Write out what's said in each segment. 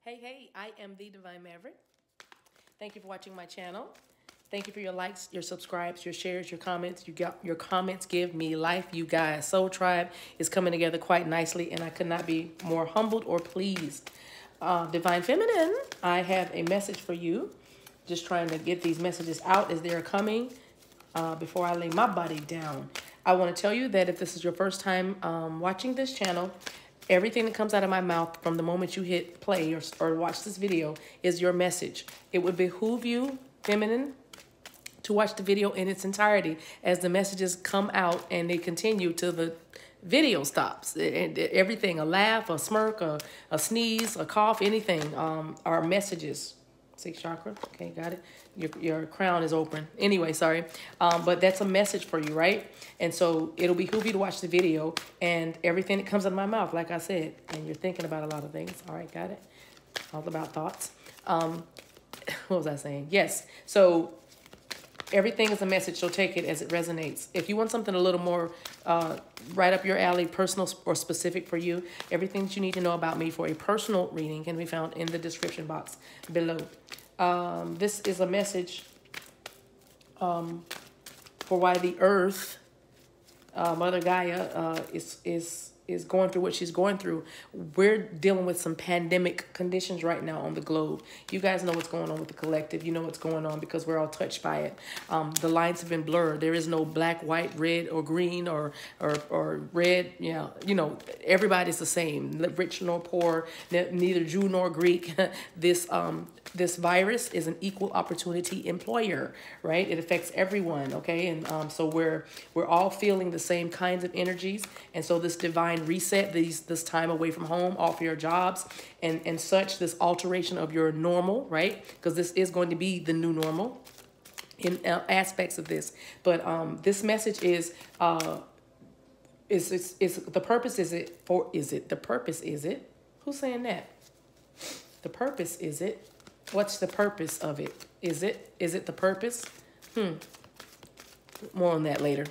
Hey, I am the Divine Maverick. Thank you for watching my channel. Thank you for your likes, your subscribes, your shares, your comments. Your comments give me life, you guys. Soul Tribe is coming together quite nicely, and I could not be more humbled or pleased. Divine Feminine, I have a message for you. Just trying to get these messages out as they're coming before I lay my body down. I want to tell you that if this is your first time watching this channel, everything that comes out of my mouth from the moment you hit play or watch this video is your message. It would behoove you, feminine, to watch the video in its entirety as the messages come out and they continue till the video stops. And everything, a laugh, a smirk, a sneeze, a cough, anything, are messages. Sixth chakra. Okay, got it. Your crown is open. Anyway, sorry. But that's a message for you, right? And so it'll behoove you to watch the video and everything that comes out of my mouth, like I said, and you're thinking about a lot of things. All right, got it. All about thoughts. What was I saying? Yes. So everything is a message, so take it as it resonates. If you want something a little more right up your alley, personal or specific for you, everything that you need to know about me for a personal reading can be found in the description box below. This is a message for why the earth, Mother Gaia, is going through what she's going through. We're dealing with some pandemic conditions right now on the globe. You guys know what's going on with the collective. You know what's going on because we're all touched by it. The lines have been blurred. There is no black, white, red, or green, or red. Yeah, you know, everybody's the same. Rich nor poor, neither Jew nor Greek. This virus is an equal opportunity employer, right? It affects everyone, okay? And so we're all feeling the same kinds of energies. And so this divine reset, this time away from home, off your jobs, and such, this alteration of your normal, right? Because this is going to be the new normal in aspects of this. But this message is the purpose, the purpose, is it? Who's saying that? The purpose, is it? What's the purpose of it? Is it the purpose? More on that later.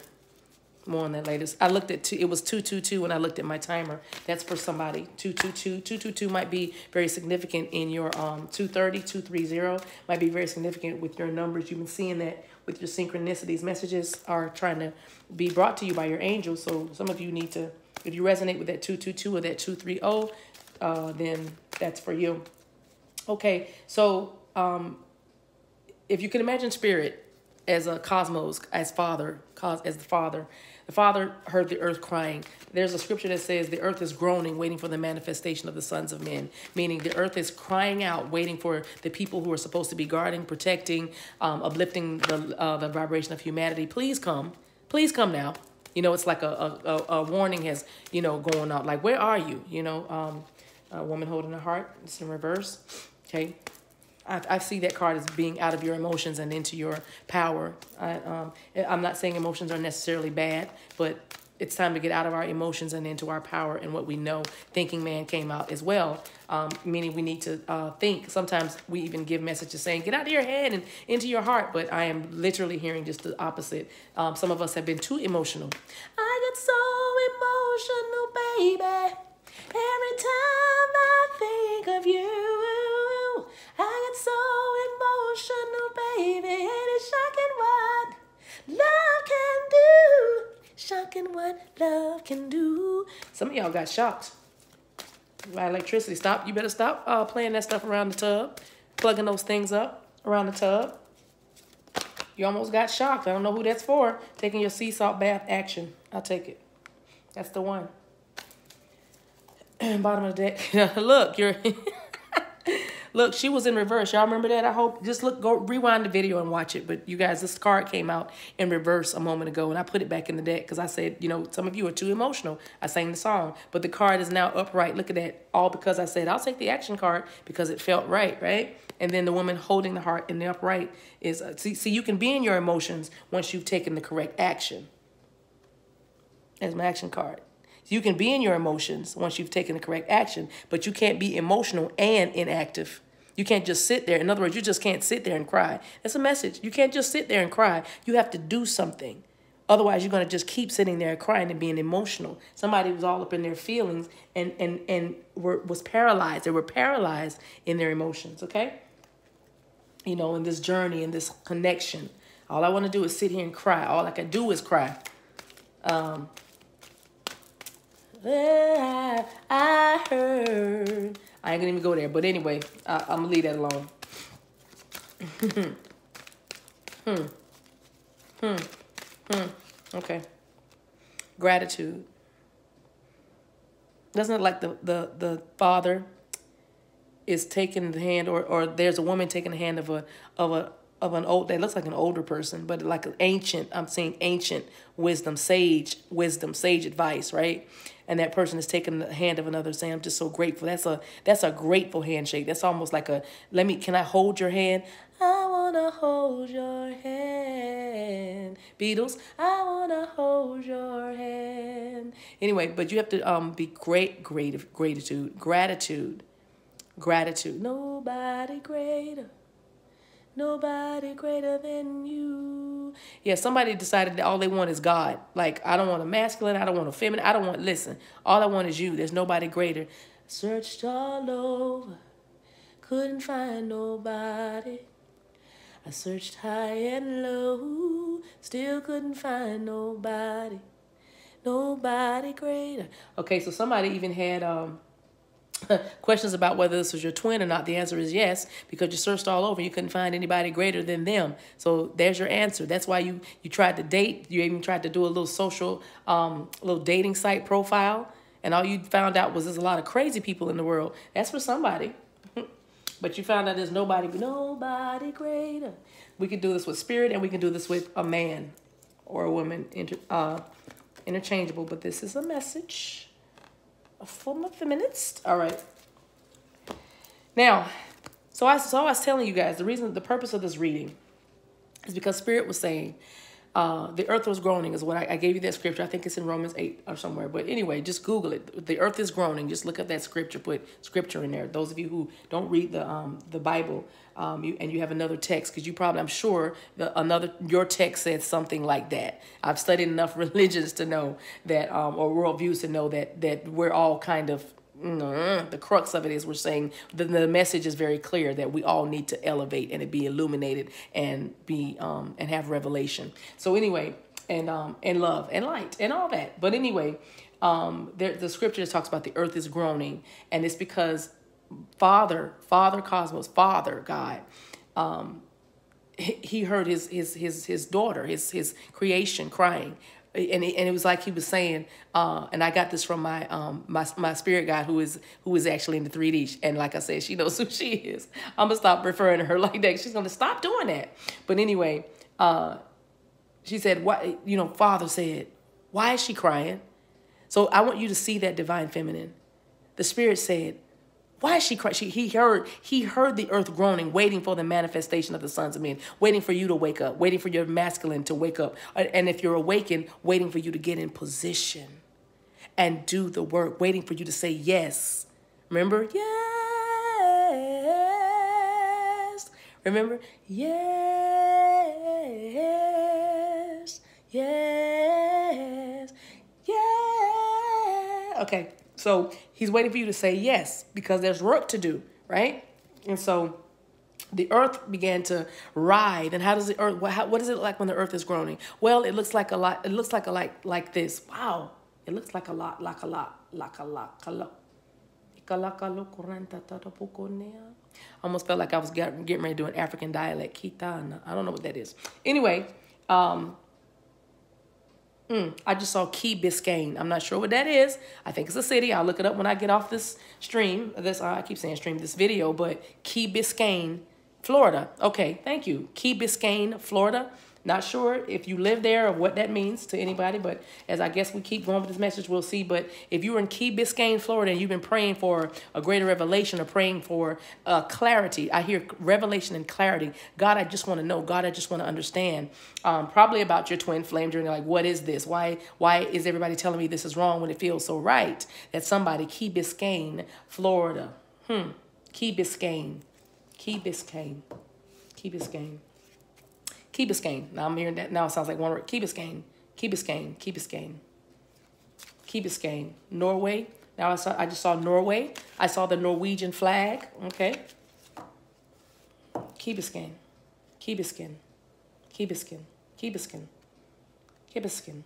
More on that later. I looked at it was 222 when I looked at my timer. That's for somebody. 222. 222 might be very significant in your 230, 230 might be very significant with your numbers. You've been seeing that with your synchronicities. Messages are trying to be brought to you by your angels. So some of you need to, if you resonate with that 222 or that 230, then that's for you. Okay, so if you can imagine spirit as a cosmos, as the father. The father heard the earth crying. There's a scripture that says the earth is groaning, waiting for the manifestation of the sons of men, meaning the earth is crying out, waiting for the people who are supposed to be guarding, protecting, uplifting the vibration of humanity. Please come now. You know, it's like a warning has, you know, going out. Like, where are you? You know, a woman holding a heart. It's in reverse. Okay. I see that card as being out of your emotions and into your power. I'm not saying emotions are necessarily bad, but it's time to get out of our emotions and into our power and what we know. Thinking man came out as well, meaning we need to think. Sometimes we even give messages saying, get out of your head and into your heart, but I am literally hearing just the opposite. Some of us have been too emotional. I get so emotional, baby. Every time I think of you, I get so emotional, baby. And it's shocking what love can do. Shocking what love can do. Some of y'all got shocked by electricity. Stop. You better stop playing that stuff around the tub. Plugging those things up around the tub. You almost got shocked. I don't know who that's for. Taking your sea salt bath action. I'll take it. That's the one. Bottom of the deck. Look, look, she was in reverse. Y'all remember that? I hope. Just go rewind the video and watch it. But you guys, this card came out in reverse a moment ago, and I put it back in the deck because I said, you know, some of you are too emotional. I sang the song, but the card is now upright. Look at that. All because I said, I'll take the action card because it felt right, right? And then the woman holding the heart in the upright is, see, you can be in your emotions once you've taken the correct action. That's my action card. You can be in your emotions once you've taken the correct action, but you can't be emotional and inactive. You can't just sit there. In other words, you just can't sit there and cry. That's a message. You can't just sit there and cry. You have to do something. Otherwise, you're going to just keep sitting there crying and being emotional. Somebody was all up in their feelings and was paralyzed. They were paralyzed in their emotions, okay? You know, in this journey, in this connection. All I want to do is sit here and cry. All I can do is cry. I heard. I ain't gonna even go there. But anyway, I'm gonna leave that alone. Okay. Gratitude. Doesn't it like the father is taking the hand, or there's a woman taking the hand of an old, that looks like an older person, but like an ancient, I'm saying ancient wisdom, sage advice, right? And that person is taking the hand of another, saying, I'm just so grateful. That's a grateful handshake. That's almost like a, can I hold your hand? I want to hold your hand. Beatles, I want to hold your hand. Anyway, but you have to be gratitude. Nobody greater than you. Yeah, somebody decided that all they want is God. Like, I don't want a masculine, I don't want a feminine, listen, all I want is you. There's nobody greater. Searched all over, couldn't find nobody. I searched high and low, still couldn't find nobody. Nobody greater. Okay, so somebody even had questions about whether this was your twin or not. The answer is yes, because you searched all over. You couldn't find anybody greater than them. So there's your answer. That's why you tried to date. You even tried to do a little social, little dating site profile. And all you found out was there's a lot of crazy people in the world. That's for somebody. But you found out there's nobody greater. We can do this with spirit, and we can do this with a man or a woman, interchangeable. But this is a message for my feminists. All right. Now, so I was telling you guys, the purpose of this reading is because Spirit was saying, the earth was groaning is what I gave you that scripture. I think it's in Romans 8 or somewhere. But anyway, just Google it. The earth is groaning. Just look at that scripture. Put scripture in there. Those of you who don't read the Bible, you have another text, because you probably, I'm sure, your text said something like that. I've studied enough religions to know that, or worldviews to know that we're all kind of, the crux of it is we're saying the message is very clear that we all need to elevate and be illuminated and be and have revelation. So anyway, and love and light and all that. But anyway, the scripture talks about the earth is groaning, and it's because Father Cosmos, Father God, he heard his daughter, his creation crying. And it was like he was saying, and I got this from my spirit guide who is actually in the 3D. And like I said, she knows who she is. I'm gonna stop referring to her like that. She's gonna stop doing that. But anyway, she said, "What? Father said, why is she crying?" So I want you to see that divine feminine. The Spirit said, why is she crying? He heard the earth groaning, waiting for the manifestation of the sons of men, waiting for you to wake up, waiting for your masculine to wake up. And if you're awakened, waiting for you to get in position and do the work, waiting for you to say yes. Remember? Yes. Remember? Yes. Yes. Yeah. Okay. So he's waiting for you to say yes, because there's work to do, right? And so the earth began to writhe. And how does the earth, what is it like when the earth is groaning? Well, it looks like a lot. It looks like like this. Wow. It looks like a lot. Almost felt like I was getting ready to do an African dialect. Kitana. I don't know what that is. Anyway, I just saw Key Biscayne. I'm not sure what that is. I think it's a city. I'll look it up when I get off this stream. I keep saying stream, this video, but Key Biscayne, Florida. Okay, thank you. Key Biscayne, Florida. Not sure if you live there or what that means to anybody, but as I guess we keep going with this message, we'll see. But if you're in Key Biscayne, Florida, and you've been praying for a greater revelation or praying for clarity, I hear revelation and clarity. God, I just want to know. God, I just want to understand. Probably about your twin flame journey. Like, what is this? Why is everybody telling me this is wrong when it feels so right? That somebody, Key Biscayne, Florida. Key Biscayne. Key Biscayne. Key Biscayne. Key Biscayne. Now I'm hearing that. Now it sounds like one word. Key Biscayne. Key Biscayne, Key Biscayne, Key Biscayne, Norway. Now I just saw Norway. I saw the Norwegian flag. Okay. Key Biscayne, Key Biscayne, Key Biscayne, Key Biscayne, Key Biscayne.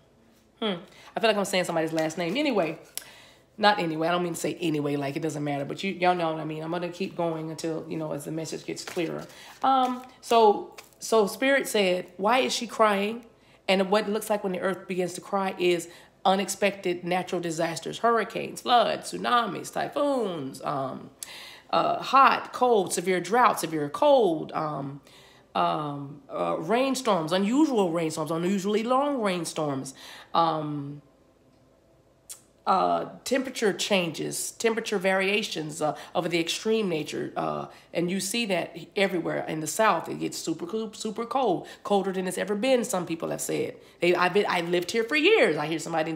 I feel like I'm saying somebody's last name. Anyway, not anyway. I don't mean to say anyway, like it doesn't matter. But y'all know what I mean. I'm gonna keep going until, you know, as the message gets clearer. So Spirit said, why is she crying? And what it looks like when the earth begins to cry is unexpected natural disasters, hurricanes, floods, tsunamis, typhoons, hot, cold, severe drought, severe cold, rainstorms, unusual rainstorms, unusually long rainstorms, temperature changes, temperature variations of the extreme nature. And you see that everywhere in the South. It gets super cold, colder than it's ever been, some people have said. I lived here for years. I hear somebody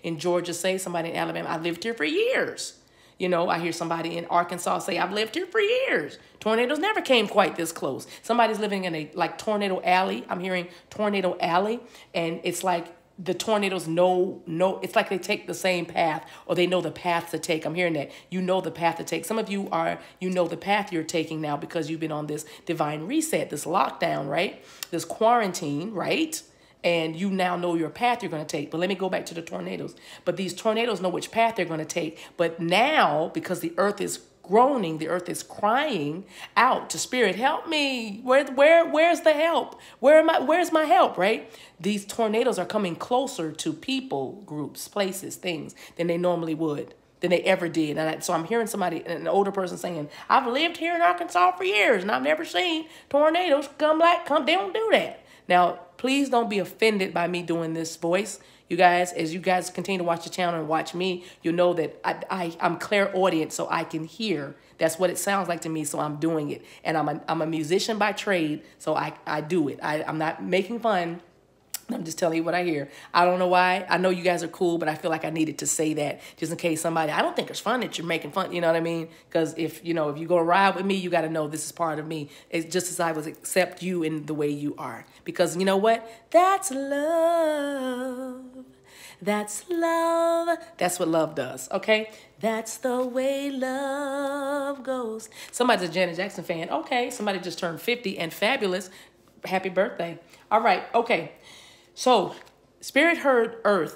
in Georgia say, somebody in Alabama, I lived here for years. You know, I hear somebody in Arkansas say, I've lived here for years. Tornadoes never came quite this close. Somebody's living in a, like, tornado alley. I'm hearing tornado alley, and it's like the tornadoes know, it's like they take the same path, or they know the path to take. I'm hearing that. You know the path to take. Some of you you know the path you're taking now because you've been on this divine reset, this lockdown, right? This quarantine, right? And you now know your path you're going to take. But let me go back to the tornadoes. But these tornadoes know which path they're going to take. But now, because the earth is groaning, the earth is crying out to Spirit, help me. Where's the help? Where's my help, right? These tornadoes are coming closer to people, groups, places, things than they normally would, than they ever did. And so I'm hearing somebody, an older person saying, I've lived here in Arkansas for years and I've never seen tornadoes come. They don't do that. Now, please don't be offended by me doing this voice. You guys, as you guys continue to watch the channel and watch me, you'll know that I'm clairaudient, so I can hear. That's what it sounds like to me, so I'm doing it. And I'm a musician by trade, so I do it. I'm not making fun. I'm just telling you what I hear. I don't know why. I know you guys are cool, but I feel like I needed to say that just in case somebody, I don't think it's fun that you're making fun. You know what I mean? Because if you're going to ride with me, you got to know this is part of me. It's just as I would accept you in the way you are. Because you know what? That's love. That's love. That's what love does. Okay? That's the way love goes. Somebody's a Janet Jackson fan. Okay. Somebody just turned 50 and fabulous. Happy birthday. All right. Okay. So Spirit heard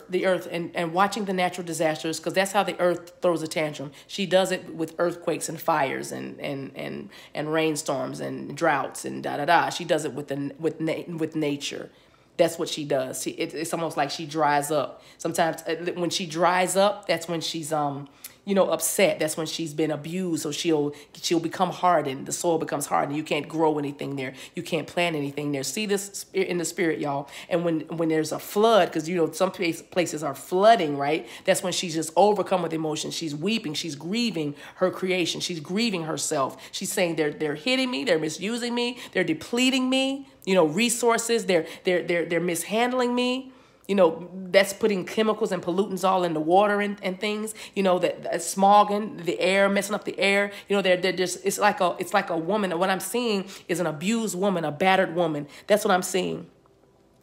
the earth, and watching the natural disasters, because that's how the earth throws a tantrum. She does it with earthquakes and fires and rainstorms and droughts and da-da-da. She does it with nature. That's what she does. It's almost like she dries up. Sometimes when she dries up, that's when she's upset. That's when she's been abused. So she'll become hardened. The soil becomes hardened. You can't grow anything there. You can't plant anything there. See this in the spirit, y'all. And when there's a flood, because some places are flooding, right? That's when she's just overcome with emotion. She's weeping. She's grieving her creation. She's grieving herself. She's saying they're hitting me. They're misusing me. They're depleting me. Resources. They're mishandling me. That's putting chemicals and pollutants all in the water and things, that smogging the air, messing up the air. They're just, it's like a woman. What I'm seeing is an abused woman, a battered woman. That's what I'm seeing.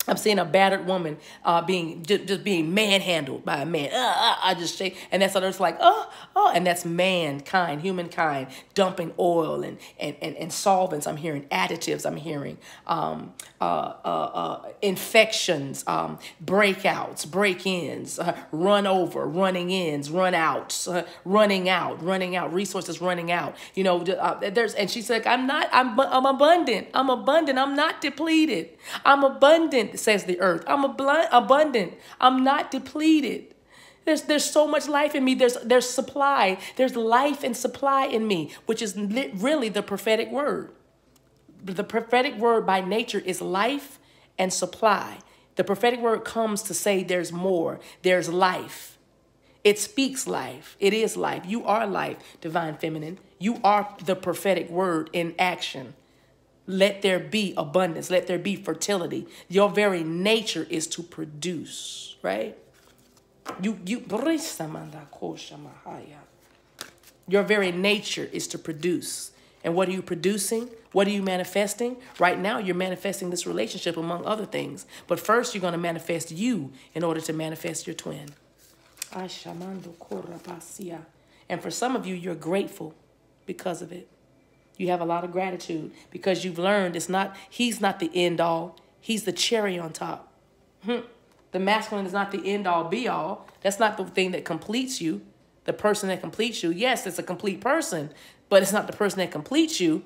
I'm seeing a battered woman being manhandled by a man. I just shake, and that's others like and that's mankind, humankind dumping oil and solvents. I'm hearing additives. I'm hearing infections, breakouts, break-ins, run over, running ins, run outs, running out, resources running out. And she's like, I'm abundant. I'm abundant. I'm not depleted. I'm abundant, says the earth. I'm abundant. I'm not depleted. There's so much life in me. There's supply. There's life and supply in me, which is really the prophetic word. The prophetic word by nature is life and supply. The prophetic word comes to say there's more. There's life. It speaks life. It is life. You are life, divine feminine. You are the prophetic word in action. Let there be abundance. Let there be fertility. Your very nature is to produce, right? Your very nature is to produce. And what are you producing? What are you manifesting? Right now, you're manifesting this relationship among other things. But first, you're going to manifest you in order to manifest your twin. And for some of you, you're grateful because of it. You have a lot of gratitude because you've learned he's not the end all. He's the cherry on top. The masculine is not the end all be all. That's not the thing that completes you. The person that completes you. Yes, it's a complete person, but it's not the person that completes you.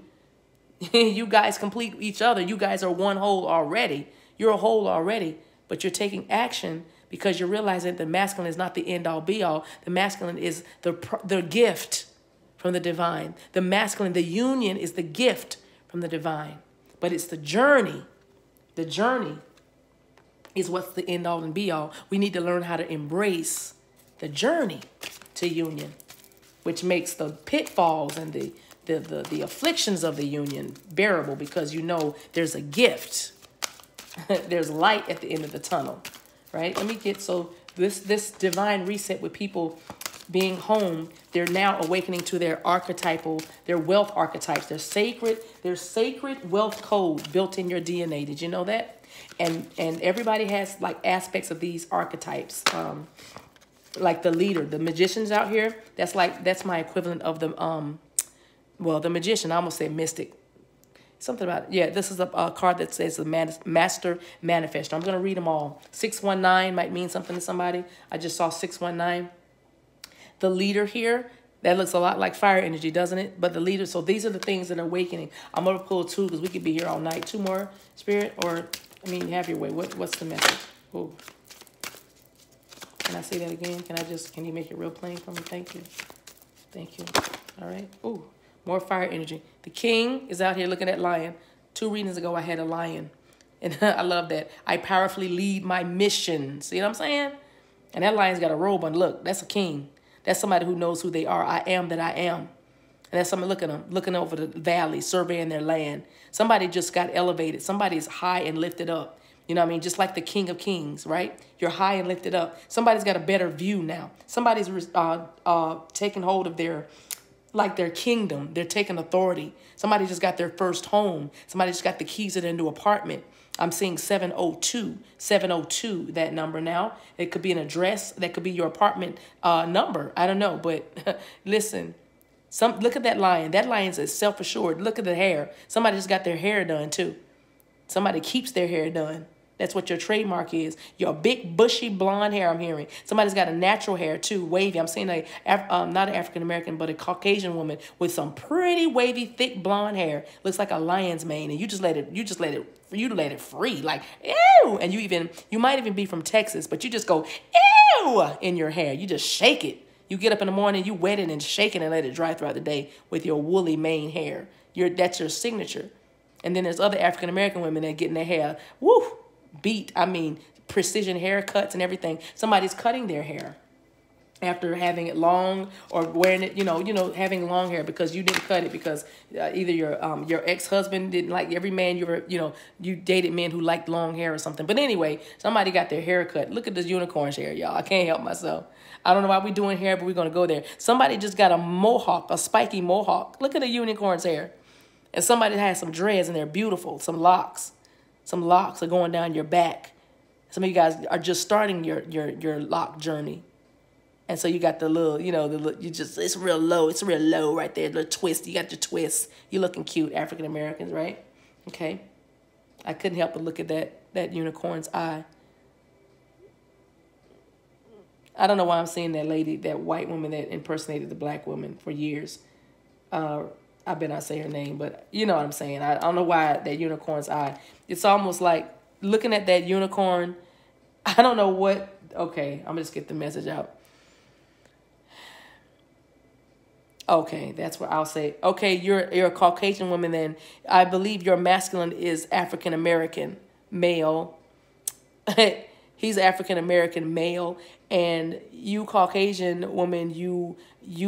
You guys complete each other. You guys are one whole already. You're a whole already, but you're taking action because you're realizing the masculine is not the end all be all. The masculine is the gift from the divine. The masculine, the union is the gift from the divine, but it's the journey. The journey is what's the end all and be all. We need to learn how to embrace the journey to union, which makes the pitfalls and the afflictions of the union bearable because you know there's a gift. There's light at the end of the tunnel, right? Let me get, so this divine reset with people being home, they're now awakening to their archetypal, their wealth archetypes, their sacred wealth code built in your DNA. Did you know that? And everybody has like aspects of these archetypes. Like the leader, the magicians out here, that's my equivalent of the well, the magician, I almost said mystic. Something about, yeah, this is a card that says the master manifestor. I'm going to read them all. 619 might mean something to somebody. I just saw 619. The leader here, that looks a lot like fire energy, doesn't it? But the leader, so these are the things that are awakening. I'm going to pull two because we could be here all night. Two more, Spirit, or, I mean, have your way. What's the message? Oh. Can I say that again? Can you make it real plain for me? Thank you. Thank you. All right. Ooh, more fire energy. The king is out here looking at lion. 2 readings ago, I had a lion. And I love that. I powerfully lead my mission. See what I'm saying? And that lion's got a robe on. Look, that's a king. That's somebody who knows who they are. I am that I am. And that's someone looking at them, looking over the valley, surveying their land. Somebody just got elevated. Somebody's high and lifted up. You know what I mean? Just like the King of Kings, right? You're high and lifted up. Somebody's got a better view now. Somebody's taking hold of their kingdom. They're taking authority. Somebody just got their first home. Somebody just got the keys to their new apartment. I'm seeing 702. 702, that number now. It could be an address. That could be your apartment number. I don't know. But listen, look at that lion. That lion's self-assured. Look at the hair. Somebody just got their hair done too. Somebody keeps their hair done. That's what your trademark is. Your big, bushy, blonde hair, I'm hearing. Somebody's got a natural hair, too, wavy. I'm seeing not an African-American, but a Caucasian woman with some pretty wavy, thick, blonde hair. Looks like a lion's mane, and you let it free. Like, ew! And you might even be from Texas, but you just go, ew! In your hair. You just shake it. You get up in the morning, you wet it and shake it and let it dry throughout the day with your woolly mane hair. That's your signature. And then there's other African-American women that getting their hair, woo, beat. I mean, precision haircuts and everything. Somebody's cutting their hair after having it long or wearing it, having long hair because you didn't cut it because either your ex-husband didn't like. Every man you dated men who liked long hair or something. But anyway, somebody got their hair cut. Look at this unicorn's hair, y'all. I can't help myself. I don't know why we're doing hair, but we're going to go there. Somebody just got a mohawk, a spiky mohawk. Look at the unicorn's hair. And somebody has some dreads and they're beautiful. Some locks. Some locks are going down your back. Some of you guys are just starting your lock journey. And so you got the little, it's real low. It's real low right there. The twist. You got your twist. You're looking cute, African Americans, right? Okay. I couldn't help but look at that unicorn's eye. I don't know why I'm seeing that lady, that white woman that impersonated the black woman for years. I better not say her name, but you know what I'm saying. I don't know why that unicorn's eye. It's almost like looking at that unicorn. I don't know what. Okay, I'm going to just get the message out. Okay, that's what I'll say. Okay, you're a Caucasian woman then. I believe your masculine is African-American male. He's African-American male. And you Caucasian woman, you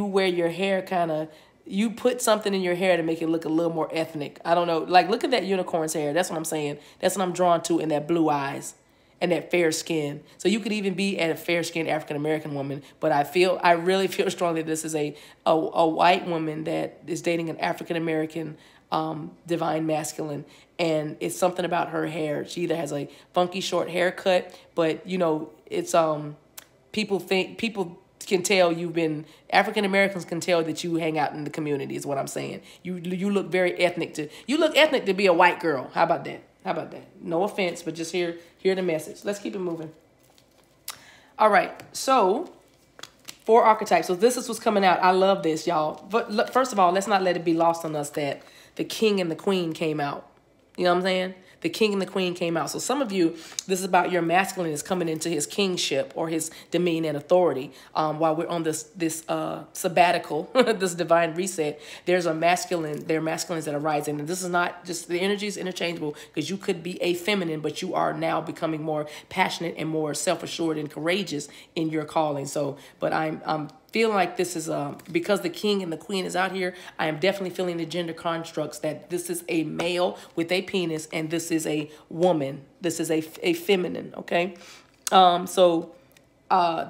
wear your hair kind of, you put something in your hair to make it look a little more ethnic. I don't know. Like, look at that unicorn's hair. That's what I'm saying. That's what I'm drawn to in that blue eyes. and that fair skin. So you could even be a fair-skinned African-American woman, but I really feel strongly this is a white woman that is dating an African-American divine masculine, and it's something about her hair. She either has a funky short haircut, but you know, it's people can tell you've been, African Americans can tell that you hang out in the community is what I'm saying. You look very ethnic to be a white girl. How about that? How about that? No offense, but just hear the message. Let's keep it moving. All right, so 4 archetypes. So this is what's coming out. I love this, y'all. But first of all, let's not let it be lost on us that the king and the queen came out. You know what I'm saying? The king and the queen came out. So some of you, this is about your masculine is coming into his kingship or his dominion and authority. While we're on this sabbatical, this divine reset, there are masculines that are rising. And this is not just, the energy is interchangeable, because you could be a feminine, but you are now becoming more passionate and more self-assured and courageous in your calling. So, but I'm feeling like this is because the king and the queen is out here, I am definitely feeling the gender constructs that this is a male with a penis and this is a woman. This is a feminine, okay?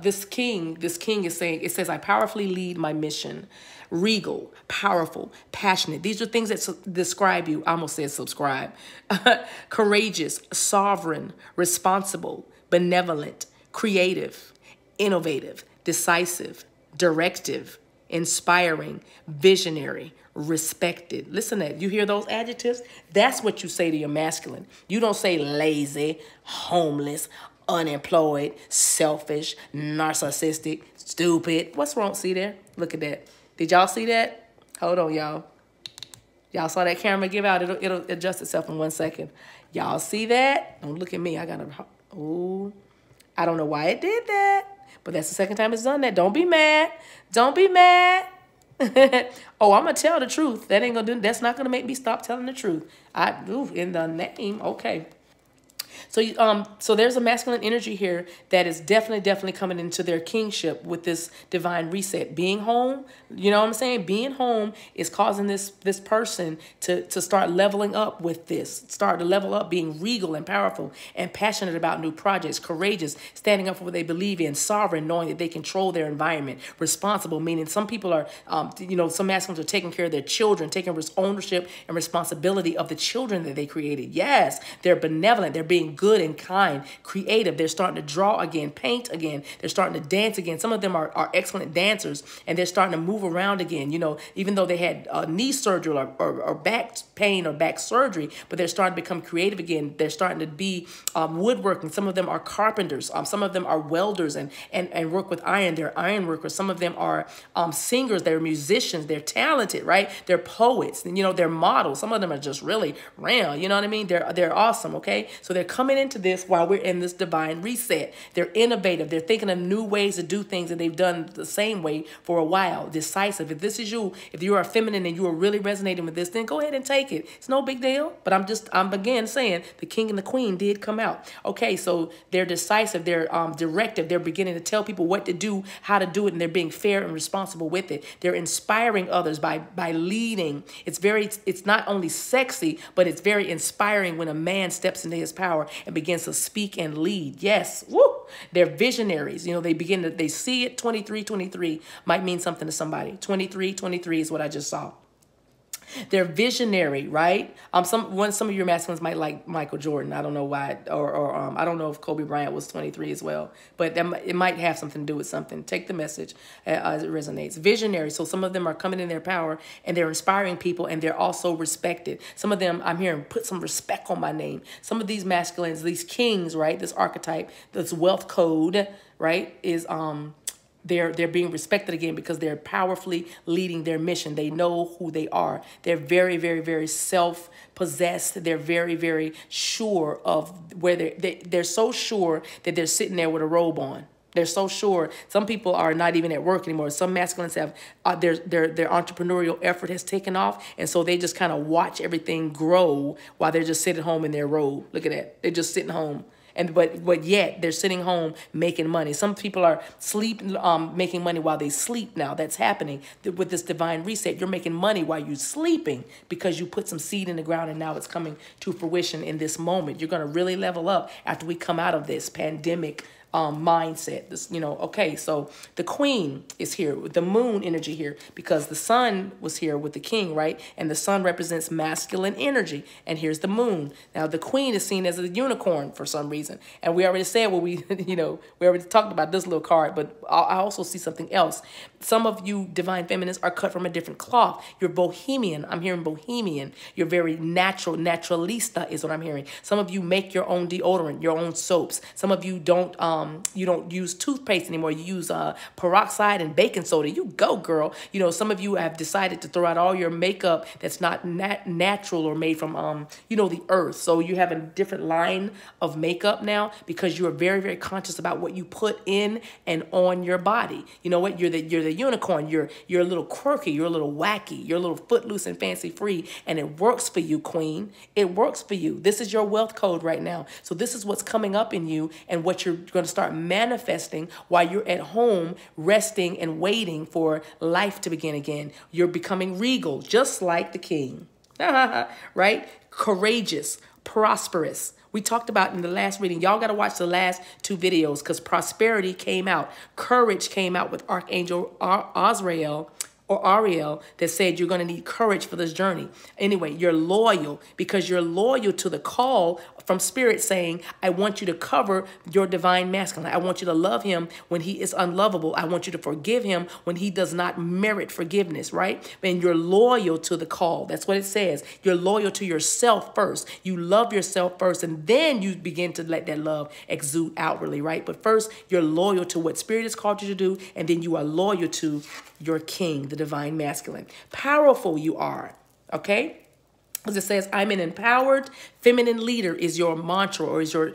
This king is saying, it says, I powerfully lead my mission. Regal, powerful, passionate. These are things that describe you. I almost said subscribe. Courageous, sovereign, responsible, benevolent, creative, innovative, decisive, directive, inspiring, visionary, respected. Listen to that. You hear those adjectives? That's what you say to your masculine. You don't say lazy, homeless, unemployed, selfish, narcissistic, stupid. What's wrong? See there? Look at that. Did y'all see that? Hold on, y'all. Y'all saw that camera give out. It'll adjust itself in 1 second. Y'all see that? Don't look at me. I got to... Oh, I don't know why it did that. But that's the second time it's done that. Don't be mad. Don't be mad. Oh, I'm going to tell the truth. That ain't going to do, that's not going to make me stop telling the truth. In the name. Okay. So there's a masculine energy here that is definitely coming into their kingship with this divine reset. Being home, you know what I'm saying? Being home is causing this person to start leveling up with this. Start to level up, being regal and powerful and passionate about new projects, courageous, standing up for what they believe in, sovereign, knowing that they control their environment, responsible, meaning some people are, some masculines are taking care of their children, taking ownership and responsibility of the children that they created. Yes, they're benevolent. They're being good and kind, creative. They're starting to draw again, paint again. They're starting to dance again. Some of them are excellent dancers, and they're starting to move around again. You know, even though they had knee surgery or back pain or back surgery, but they're starting to become creative again. They're starting to be woodworking. Some of them are carpenters. Some of them are welders and work with iron. They're iron workers. Some of them are singers. They're musicians. They're talented, right? They're poets. And, they're models. Some of them are just really real. You know what I mean? They're awesome, okay? So they're coming into this while we're in this divine reset. They're innovative. They're thinking of new ways to do things that they've done the same way for a while. Decisive. If this is you, if you are feminine and you are really resonating with this, then go ahead and take it. It's no big deal. But I'm again saying the king and the queen did come out. Okay, so they're decisive. They're directive. They're beginning to tell people what to do, how to do it, and they're being fair and responsible with it. They're inspiring others by leading. It's not only sexy, but it's very inspiring when a man steps into his power and begins to speak and lead. Yes. Woo. They're visionaries. They see it. 23 might mean something to somebody. 23 is what I just saw. They're visionary, right? Some of your masculines might like Michael Jordan. I don't know why, or I don't know if Kobe Bryant was 23 as well, but it might have something to do with something. Take the message as it resonates. Visionary. So some of them are coming in their power and they're inspiring people, and they're also respected. Some of them, I'm hearing, put some respect on my name. Some of these masculines, these kings, right? This archetype, this wealth code, right, is they're being respected again because they're powerfully leading their mission. They know who they are. They're very, very, very self-possessed. They're very, very sure of where they're so sure that they're sitting there with a robe on. They're so sure. Some people are not even at work anymore. Some masculines have their entrepreneurial effort has taken off, and so they just kind of watch everything grow while they're just sitting home in their robe. Look at that. They're just sitting home. But yet they're sitting home making money. Some people are making money while they sleep now. That's happening with this divine reset. You're making money while you're sleeping because you put some seed in the ground and now it's coming to fruition in this moment. You're going to really level up after we come out of this pandemic mindset. This, okay, so the queen is here with the moon energy here because the sun was here with the king, right? And the sun represents masculine energy. And here's the moon. Now the queen is seen as a unicorn for some reason. And we already said what we, we already talked about this little card, but I also see something else. Some of you divine feminines are cut from a different cloth. You're bohemian. I'm hearing bohemian. You're very natural. Naturalista is what I'm hearing. Some of you make your own deodorant, your own soaps. Some of you don't use toothpaste anymore. You use peroxide and baking soda. You go, girl. Some of you have decided to throw out all your makeup that's not natural or made from, the earth. So you have a different line of makeup now because you are very, very conscious about what you put in and on your body. You know what? You're the unicorn. You're a little quirky. You're a little wacky. You're a little footloose and fancy free. And it works for you, queen. It works for you. This is your wealth code right now. So this is what's coming up in you and what you're going to start manifesting while you're at home resting and waiting for life to begin again. You're becoming regal, just like the king, right? Courageous, prosperous. We talked about in the last reading. Y'all got to watch the last 2 videos because prosperity came out. Courage came out with Archangel Ariel that said you're going to need courage for this journey. Anyway, you're loyal because you're loyal to the call from spirit saying, I want you to cover your divine masculine. I want you to love him when he is unlovable. I want you to forgive him when he does not merit forgiveness, right? And you're loyal to the call. That's what it says. You're loyal to yourself first. You love yourself first, and then you begin to let that love exude outwardly, right? But first, you're loyal to what spirit has called you to do, and then you are loyal to your king, the divine masculine. Powerful you are, okay? As it says, I'm an empowered feminine leader is your mantra or is your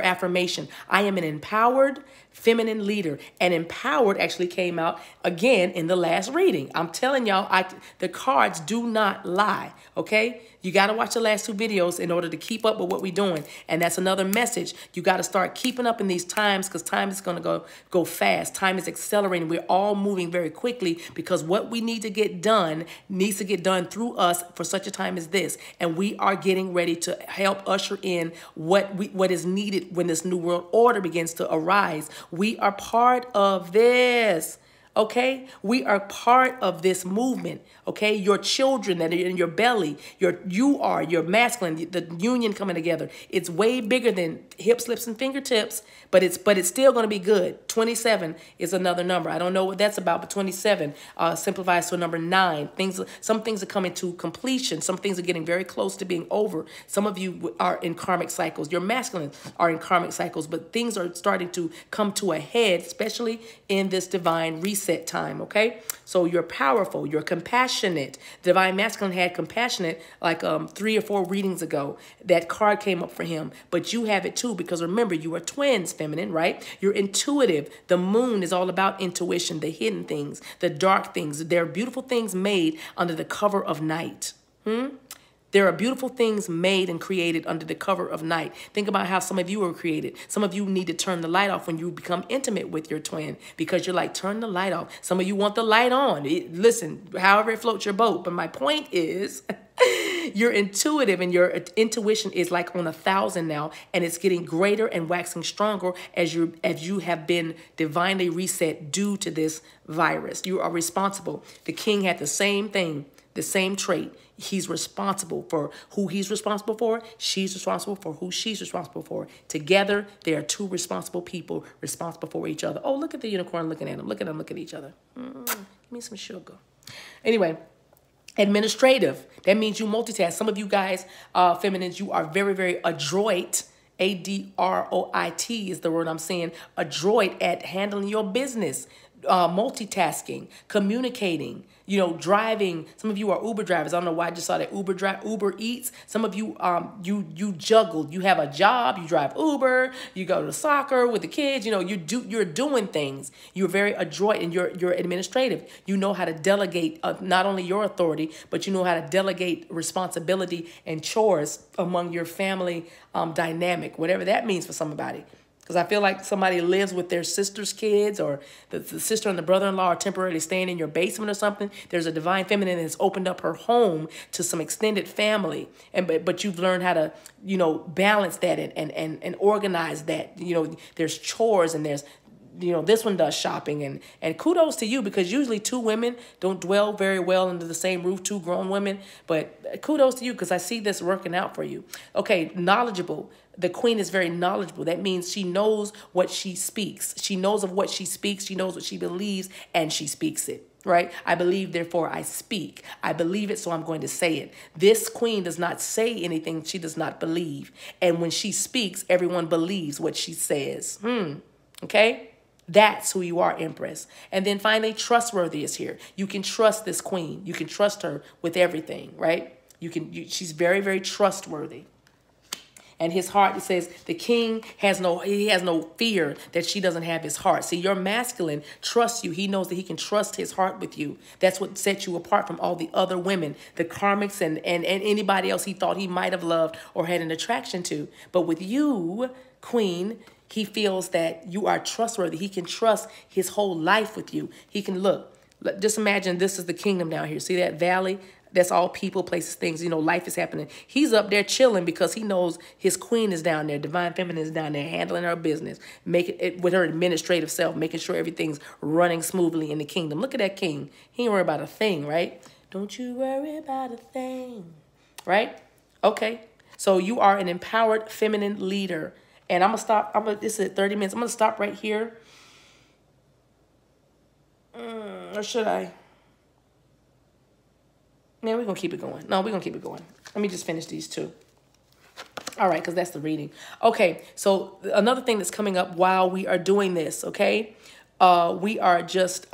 affirmation. I am an empowered feminine leader. And empowered actually came out again in the last reading. I'm telling y'all, the cards do not lie, okay? You got to watch the last 2 videos in order to keep up with what we're doing. And that's another message. You got to start keeping up in these times because time is going to go fast. Time is accelerating. We're all moving very quickly because what we need to get done needs to get done through us for such a time as this. And we are getting ready to help usher in what is needed when this new world order begins to arise. We are part of this. Okay, we are part of this movement. Okay, your children that are in your belly, your masculine, the union coming together. It's way bigger than hips, lips, and fingertips, but it's still going to be good. 27 is another number. I don't know what that's about, but 27 simplifies to number 9. Some things are coming to completion. Some things are getting very close to being over. Some of you are in karmic cycles. Your masculine are in karmic cycles, but things are starting to come to a head, especially in this divine reset time. Okay, so you're powerful. You're compassionate. Divine masculine had compassionate like 3 or 4 readings ago. That card came up for him, but you have it too because remember you are twins, feminine, right? You're intuitive. The moon is all about intuition, the hidden things, the dark things. There are beautiful things made under the cover of night. There are beautiful things made and created under the cover of night. Think about how some of you were created. Some of you need to turn the light off when you become intimate with your twin because you're like, turn the light off. Some of you want the light on. Listen, however it floats your boat. But my point is you're intuitive and your intuition is like on 1,000 now, and it's getting greater and waxing stronger as you have been divinely reset due to this virus. You are responsible. The king had the same thing, the same trait. He's responsible for who he's responsible for. She's responsible for who she's responsible for. Together, they are 2 responsible people responsible for each other. Oh, look at the unicorn looking at them. Look at them, look at each other. Give me some sugar. Anyway, administrative. That means you multitask. Some of you guys, feminines, you are very, very adroit. Adroit is the word I'm saying. Adroit at handling your business. multitasking, communicating, you know, driving. Some of you are Uber drivers. I don't know why I just saw that Uber Eats. Some of you, you juggle. You have a job. You drive Uber. You go to soccer with the kids. You know, you're doing things. You're very adroit and you're administrative. You know how to delegate not only your authority, but you know how to delegate responsibility and chores among your family dynamic, whatever that means for somebody. Because I feel like somebody lives with their sister's kids, or the sister and the brother-in-law are temporarily staying in your basement or something. There's a divine feminine that's opened up her home to some extended family. But you've learned how to, you know, balance that and organize that. You know, there's chores and there's, you know, this one does shopping, and kudos to you, because usually two women don't dwell very well under the same roof, two grown women. But kudos to you, because I see this working out for you. Okay, knowledgeable. The queen is very knowledgeable. That means she knows what she speaks. She knows of what she speaks. She knows what she believes, and she speaks it, right? I believe, therefore I speak. I believe it, so I'm going to say it. This queen does not say anything she does not believe. And when she speaks, everyone believes what she says. Okay? That's who you are, Empress. And then finally, trustworthy is here. You can trust this queen. You can trust her with everything, right? She's very, very trustworthy. And his heart, it says, the king has no fear that she doesn't have his heart. See, your masculine trusts you. He knows that he can trust his heart with you. That's what sets you apart from all the other women, the karmics and anybody else he thought he might have loved or had an attraction to. But with you, queen, he feels that you are trustworthy. He can trust his whole life with you. He can look. Just imagine this is the kingdom down here. See that valley? That's all people, places, things, you know, life is happening. He's up there chilling because he knows his queen is down there. Divine feminine is down there handling her business, making it with her administrative self, making sure everything's running smoothly in the kingdom. Look at that king. He ain't worry about a thing, right? Don't you worry about a thing, right? Okay. So you are an empowered feminine leader. And I'm going to stop. This is 30 minutes. I'm going to stop right here. Or should I? Man, we're going to keep it going. No, we're going to keep it going. Let me just finish these two. All right, because that's the reading. Okay, so another thing that's coming up while we are doing this, okay? We are just...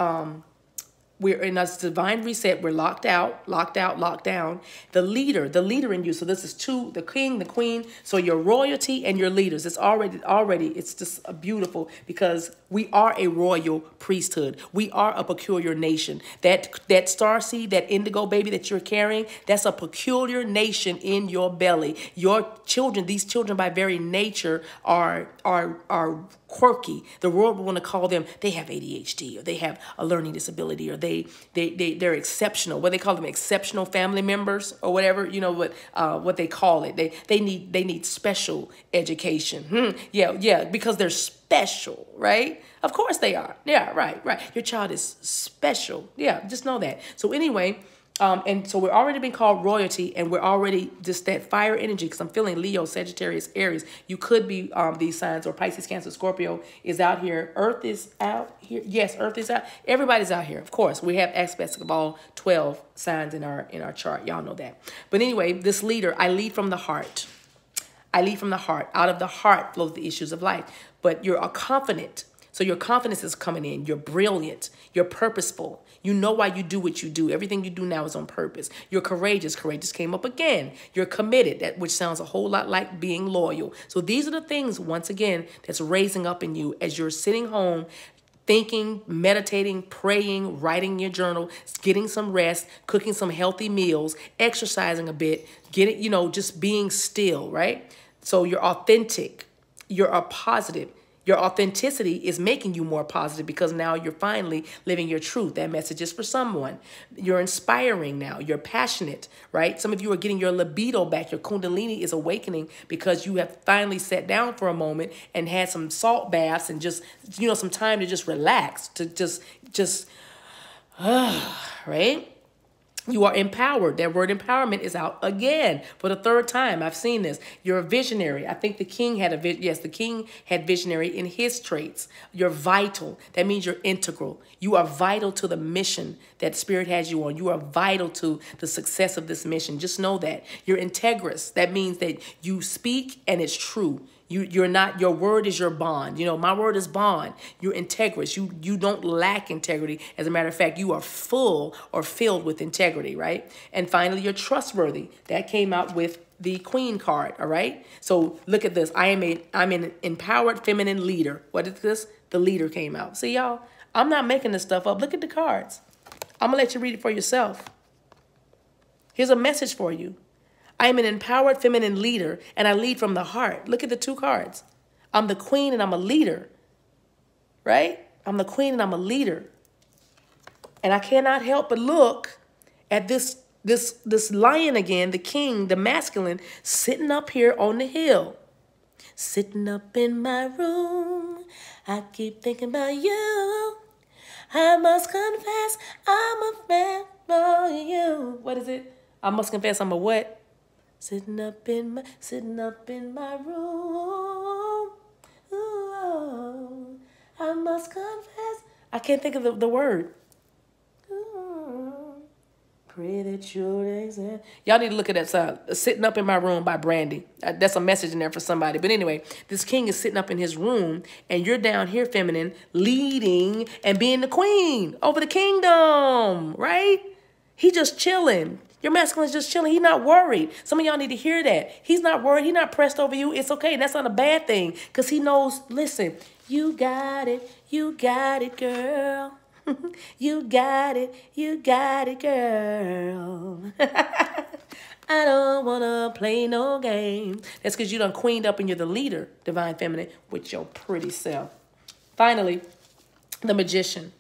we're in a divine reset. We're locked out, locked down. The leader in you. So this is two, the king, the queen. So your royalty and your leaders. It's already, it's just beautiful, because we are a royal priesthood. We are a peculiar nation. That starseed, that indigo baby that you're carrying, that's a peculiar nation in your belly. Your children, these children by very nature are quirky. The world will want to call them, they have ADHD, or they have a learning disability, or they're exceptional. What they call them, exceptional family members, or whatever, you know, what they call it. They need special education. Yeah, because they're special, right? Of course they are. Yeah, right. Your child is special. Yeah, just know that. So anyway, and so we're already being called royalty, and we're already just that fire energy, because I'm feeling Leo, Sagittarius, Aries. You could be these signs, or Pisces, Cancer, Scorpio is out here. Earth is out here. Yes, Earth is out. Everybody's out here. Of course, we have aspects of all 12 signs in our chart. Y'all know that. But anyway, this leader, I lead from the heart. I lead from the heart. Out of the heart flows the issues of life. But you're confident. So your confidence is coming in. You're brilliant. You're purposeful. You know why you do what you do. Everything you do now is on purpose. You're courageous. Courageous came up again. You're committed, which sounds a whole lot like being loyal. So these are the things, once again, that's raising up in you as you're sitting home, thinking, meditating, praying, writing your journal, getting some rest, cooking some healthy meals, exercising a bit, just being still, right? So you're authentic. You're positive. Your authenticity is making you more positive, because now you're finally living your truth. That message is for someone. You're inspiring now. You're passionate, right? Some of you are getting your libido back. Your kundalini is awakening because you have finally sat down for a moment and had some salt baths and just, some time to just relax, to just right? You are empowered. That word empowerment is out again for the third time. I've seen this. You're a visionary. I think the king had the king had visionary in his traits. You're vital. That means you're integral. You are vital to the mission that Spirit has you on. You are vital to the success of this mission. Just know that. You're integrous. That means that you speak and it's true. You're not, your word is your bond. You know, my word is bond. You're integrous. You don't lack integrity. As a matter of fact, you are full or filled with integrity, right? And finally, you're trustworthy. That came out with the Queen card, all right? So look at this. I'm an empowered feminine leader. What is this? The leader came out. See, y'all, I'm not making this stuff up. Look at the cards. I'm going to let you read it for yourself. Here's a message for you. I am an empowered feminine leader, and I lead from the heart. Look at the two cards. I'm the queen, and I'm a leader, right? I'm the queen, and I'm a leader. And I cannot help but look at this lion again, the king, the masculine, sitting up here on the hill. Sitting up in my room, I keep thinking about you. I must confess, I'm a fan for you. What is it? I must confess, I'm a what? Sitting up in my room. Ooh, I must confess. I can't think of the word. Ooh, pray that you're exist. Y'all need to look at that song. Sitting Up in My Room by Brandy. That's a message in there for somebody. But anyway, this king is sitting up in his room, and you're down here, feminine, leading and being the queen over the kingdom, right? He just chilling. Your masculine is just chilling. He's not worried. Some of y'all need to hear that. He's not worried. He's not pressed over you. It's okay. That's not a bad thing, because he knows, listen, you got it. You got it, girl. You got it. You got it, girl. I don't want to play no game. That's because you done queened up and you're the leader, divine feminine, with your pretty self. Finally, the magician.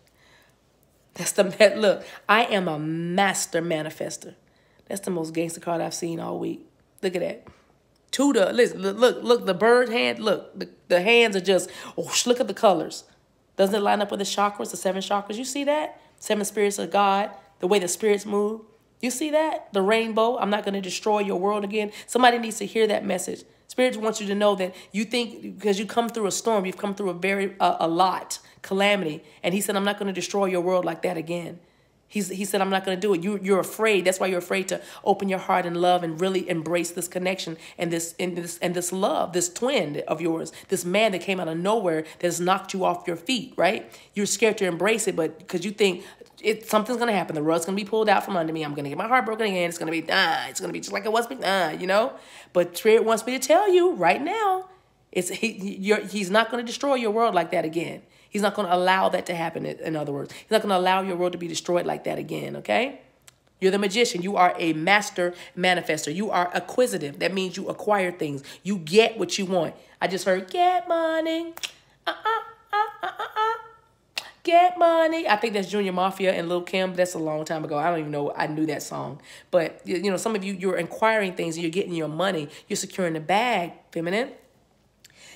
Look, I am a master manifester. That's the most gangster card I've seen all week. Look at that. Listen, look, the bird hand, look, the hands are just, look at the colors. Doesn't it line up with the chakras, the 7 chakras? You see that? 7 spirits of God, the way the spirits move. You see that? The rainbow, I'm not going to destroy your world again. Somebody needs to hear that message. Spirit wants you to know that you think, because you come through a storm, you've come through a lot, calamity. And he said, I'm not going to destroy your world like that again. He said, I'm not going to do it. You're afraid. That's why you're afraid to open your heart and love and really embrace this connection and this love, this twin of yours, this man that came out of nowhere that has knocked you off your feet, right? You're scared to embrace it, but because you think something's going to happen. The rug's going to be pulled out from under me. I'm going to get my heart broken again. It's going to be, it's going to be just like it was, you know? But Spirit wants me to tell you right now, he's not going to destroy your world like that again. He's not going to allow that to happen, in other words. He's not going to allow your world to be destroyed like that again, okay? You're the magician. You are a master manifester. You are acquisitive. That means you acquire things. You get what you want. I just heard, get money. Get money. I think that's Junior Mafia and Lil' Kim. That's a long time ago. I don't even know. I knew that song. But, you know, some of you, you're acquiring things and you're getting your money. You're securing the bag, feminine.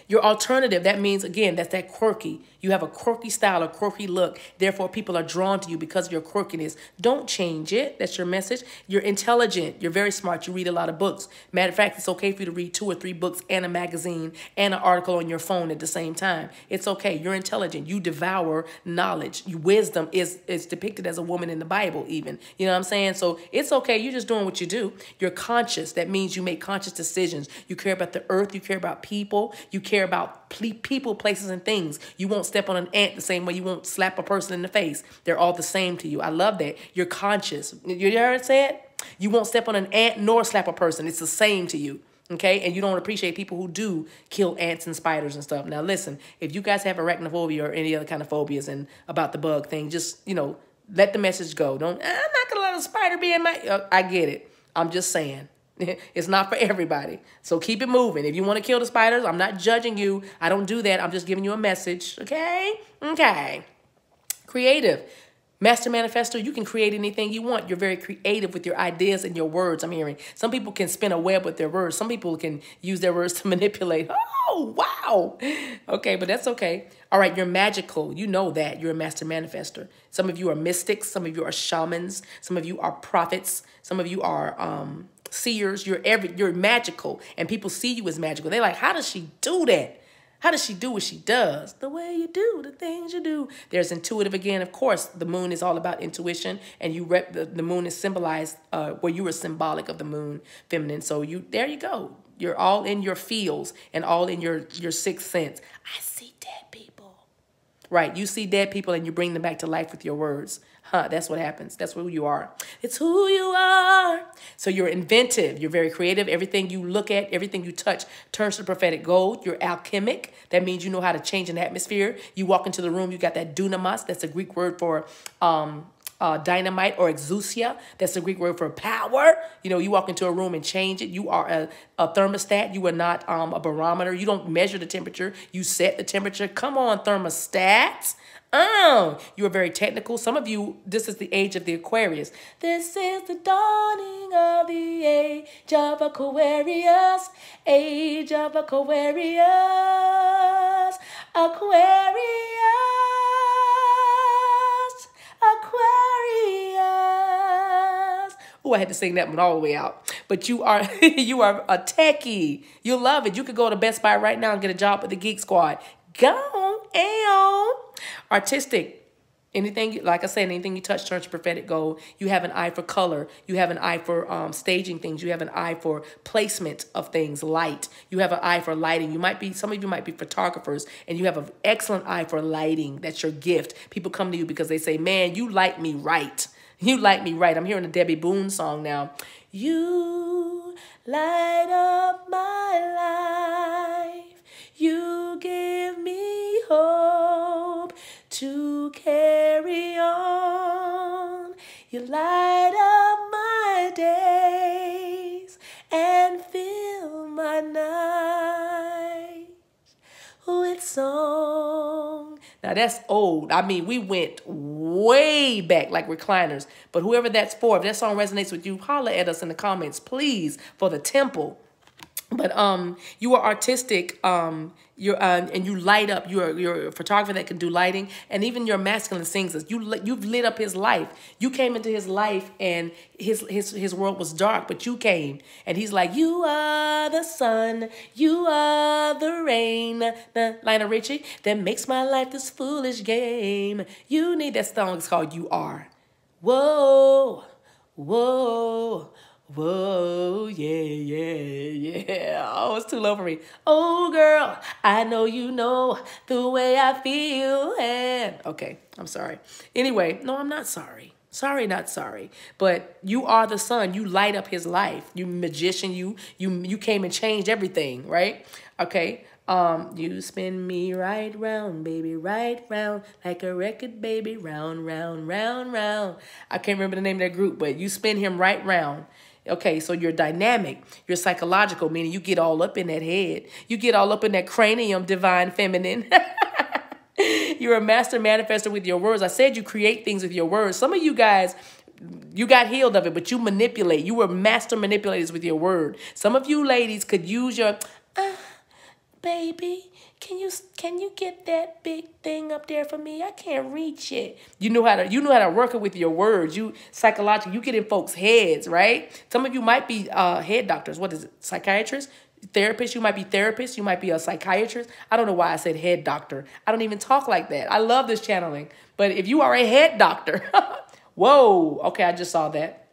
Your alternative, that means, again, that's that quirky. You have a quirky style, a quirky look. Therefore, people are drawn to you because of your quirkiness. Don't change it. That's your message. You're intelligent. You're very smart. You read a lot of books. Matter of fact, it's okay for you to read 2 or 3 books and a magazine and an article on your phone at the same time. It's okay. You're intelligent. You devour knowledge. Wisdom is depicted as a woman in the Bible even. You know what I'm saying? So it's okay. You're just doing what you do. You're conscious. That means you make conscious decisions. You care about the earth. You care about people. You care about people, places, and things. You won't step on an ant the same way you won't slap a person in the face. They're all the same to you. I love that. You're conscious. You heard it said? You won't step on an ant nor slap a person. It's the same to you. Okay? And you don't appreciate people who do kill ants and spiders and stuff. Now, listen, if you guys have arachnophobia or any other kind of phobias and about the bug thing, just, you know, let the message go. Don't, I'm not going to let a spider be in my, I get it. I'm just saying. It's not for everybody. So keep it moving. If you want to kill the spiders, I'm not judging you. I don't do that. I'm just giving you a message. Okay? Okay. Creative. Master manifestor, you can create anything you want. You're very creative with your ideas and your words, I'm hearing. Some people can spin a web with their words. Some people can use their words to manipulate. Oh, wow. Okay, but that's okay. All right, you're magical. You know that. You're a master manifestor. Some of you are mystics. Some of you are shamans. Some of you are prophets. Some of you are seers. You're magical, and people see you as magical. They're like, how does she do that? How does she do what she does? The way you do, the things you do. There's intuitive again. Of course, the moon is all about intuition, and the moon is symbolized, where you are symbolic of the moon, feminine. So there you go. You're all in your feels and all in your sixth sense. I see dead people. Right, you see dead people and you bring them back to life with your words. That's what happens. That's who you are. It's who you are. So you're inventive. You're very creative. Everything you look at, everything you touch turns to prophetic gold. You're alchemic. That means you know how to change an atmosphere. You walk into the room, you got that dunamis. That's a Greek word for dynamite, or exousia. That's the Greek word for power. You know, you walk into a room and change it. You are a thermostat. You are not a barometer. You don't measure the temperature. You set the temperature. Come on, thermostats. You are very technical. Some of you, this is the age of the Aquarius. This is the dawning of the age of Aquarius. Age of Aquarius. Aquarius. Aquarius. Oh, I had to sing that one all the way out. But you are you are a techie. You love it. You could go to Best Buy right now and get a job with the Geek Squad. Go on. Artistic. Anything, like I said, anything you touch turns to prophetic gold. You have an eye for color. You have an eye for staging things. You have an eye for placement of things, light. You have an eye for lighting. Some of you might be photographers, and you have an excellent eye for lighting. That's your gift. People come to you because they say, man, you light me right. You light me right. I'm hearing a Debbie Boone song now. You light up my life. You give me hope to carry on. You light up my days and fill my nights with song. Now that's old. I mean, we went way back like recliners. But whoever that's for, if that song resonates with you, holler at us in the comments, please, for the temple. But you are artistic. And you light up. You're a photographer that can do lighting, and even your masculine sings us. You've lit up his life. You came into his life, and his world was dark, but you came, and he's like, you are the sun, you are the rain. The Lionel Richie that makes my life this foolish game. You need that song. It's called You Are. Whoa, whoa. Whoa, yeah. Oh, it's too low for me. Oh, girl, I know you know the way I feel. And okay, I'm sorry. Anyway, no, I'm not sorry. Sorry, not sorry. But you are the sun. You light up his life. You magician. You came and changed everything, right? Okay. You spin me right round, baby, right round, like a record, baby, round, round, round, round. I can't remember the name of that group, but you spin him right round. Okay, so you're dynamic. You're psychological, meaning you get all up in that head. You get all up in that cranium, divine feminine. You're a master manifester with your words. I said you create things with your words. Some of you guys, you got healed of it, but you manipulate. You were master manipulators with your word. Some of you ladies could use your, baby, can you get that big thing up there for me? I can't reach it. You know how to work it with your words. You psychologically, you get in folks' heads, right? Some of you might be head doctors. What is it? Psychiatrists? Therapists? You might be therapists. You might be a psychiatrist. I don't know why I said head doctor. I don't even talk like that. I love this channeling. But if you are a head doctor, whoa. Okay, I just saw that.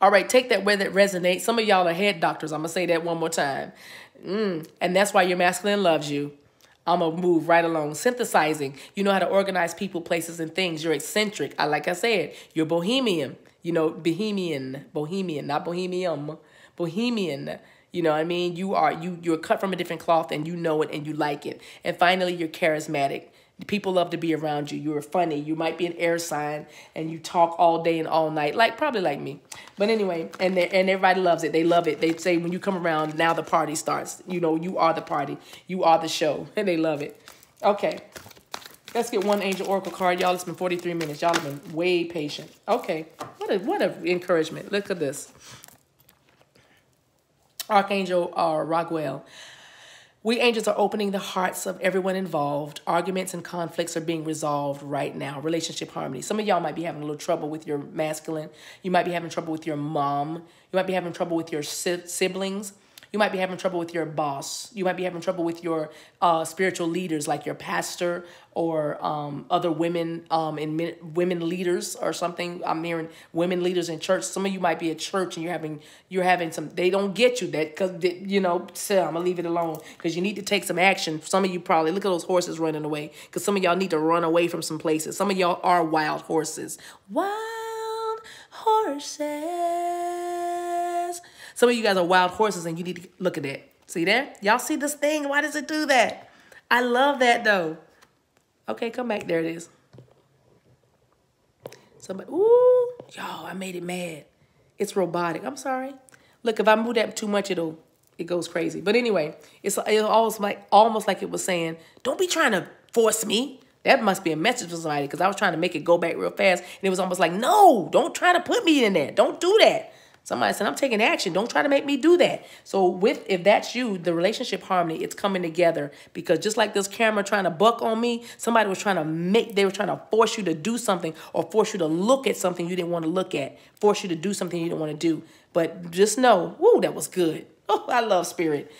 All right, take that where that resonates. Some of y'all are head doctors. I'm going to say that one more time. And that's why your masculine loves you. I'm going to move right along. Synthesizing. You know how to organize people, places, and things. You're eccentric. Like I said, you're bohemian. You know, bohemian, not bohemium. Bohemian. You know what I mean? You're cut from a different cloth, and you know it, and you like it. And finally, you're charismatic. People love to be around you. You're funny. You might be an air sign, and you talk all day and all night, probably like me. But anyway, and everybody loves it. They love it. They say when you come around, now the party starts. You know, you are the party. You are the show, and they love it. Okay, let's get one angel oracle card, y'all. It's been 43 minutes. Y'all have been way patient. Okay, what a encouragement. Look at this. Archangel Raguel. We angels are opening the hearts of everyone involved. Arguments and conflicts are being resolved right now. Relationship harmony. Some of y'all might be having a little trouble with your masculine. You might be having trouble with your mom. You might be having trouble with your siblings. You might be having trouble with your boss. You might be having trouble with your spiritual leaders, like your pastor or other women women leaders or something. I'm hearing women leaders in church. Some of you might be at church and you're having some. They don't get you that because So I'm gonna leave it alone because you need to take some action. Some of you probably look at those horses running away because some of y'all need to run away from some places. Some of y'all are wild horses. Wild horses. Some of you guys are wild horses and you need to look at that. See that? Y'all see this thing? Why does it do that? I love that though. Okay, come back. There it is. Somebody, ooh, y'all, I made it mad. It's robotic. I'm sorry. Look, if I move that too much, it goes crazy. But anyway, it's almost like it was saying, don't be trying to force me. That must be a message for somebody because I was trying to make it go back real fast. And it was almost like, no, don't try to put me in there. Don't do that. Somebody said, I'm taking action. Don't try to make me do that. So if that's you, the relationship harmony, it's coming together because just like this camera trying to buck on me, somebody was trying to they were trying to force you to do something or force you to look at something you didn't want to look at, force you to do something you didn't want to do. But just know, woo, that was good. Oh, I love spirit.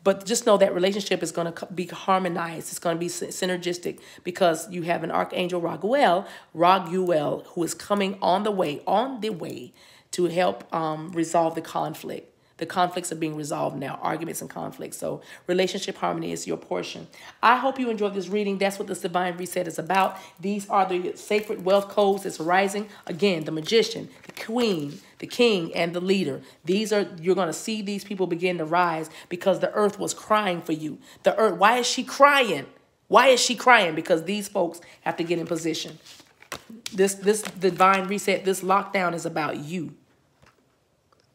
But just know that relationship is going to be harmonized. It's going to be synergistic because you have an Archangel Raguel, who is coming on the way to help resolve the conflict. The conflicts are being resolved now, arguments and conflicts. So relationship harmony is your portion. I hope you enjoyed this reading. That's what this divine reset is about. These are the sacred wealth codes that's rising. Again, the magician, the queen, the king, and the leader. You're going to see these people begin to rise because the earth was crying for you. The earth, why is she crying? Why is she crying? Because these folks have to get in position. This divine reset, this lockdown is about you.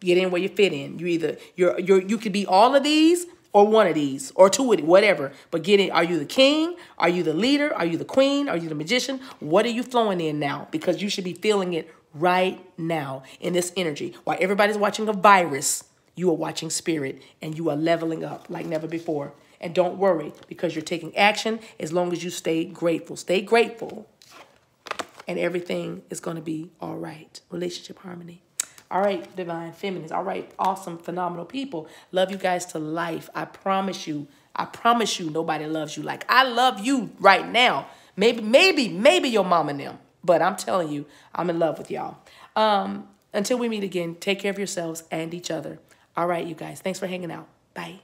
Get in where you fit in. You could be all of these or one of these or two of it, whatever. But get in. Are you the king? Are you the leader? Are you the queen? Are you the magician? What are you flowing in now? Because you should be feeling it right now in this energy. While everybody's watching a virus, you are watching spirit and you are leveling up like never before. And don't worry because you're taking action as long as you stay grateful. Stay grateful. And everything is going to be all right. Relationship harmony. All right, divine feminines. All right, awesome, phenomenal people. Love you guys to life. I promise you nobody loves you like I love you right now. Maybe your mom and them. But I'm telling you, I'm in love with y'all. Until we meet again, take care of yourselves and each other. All right, you guys. Thanks for hanging out. Bye.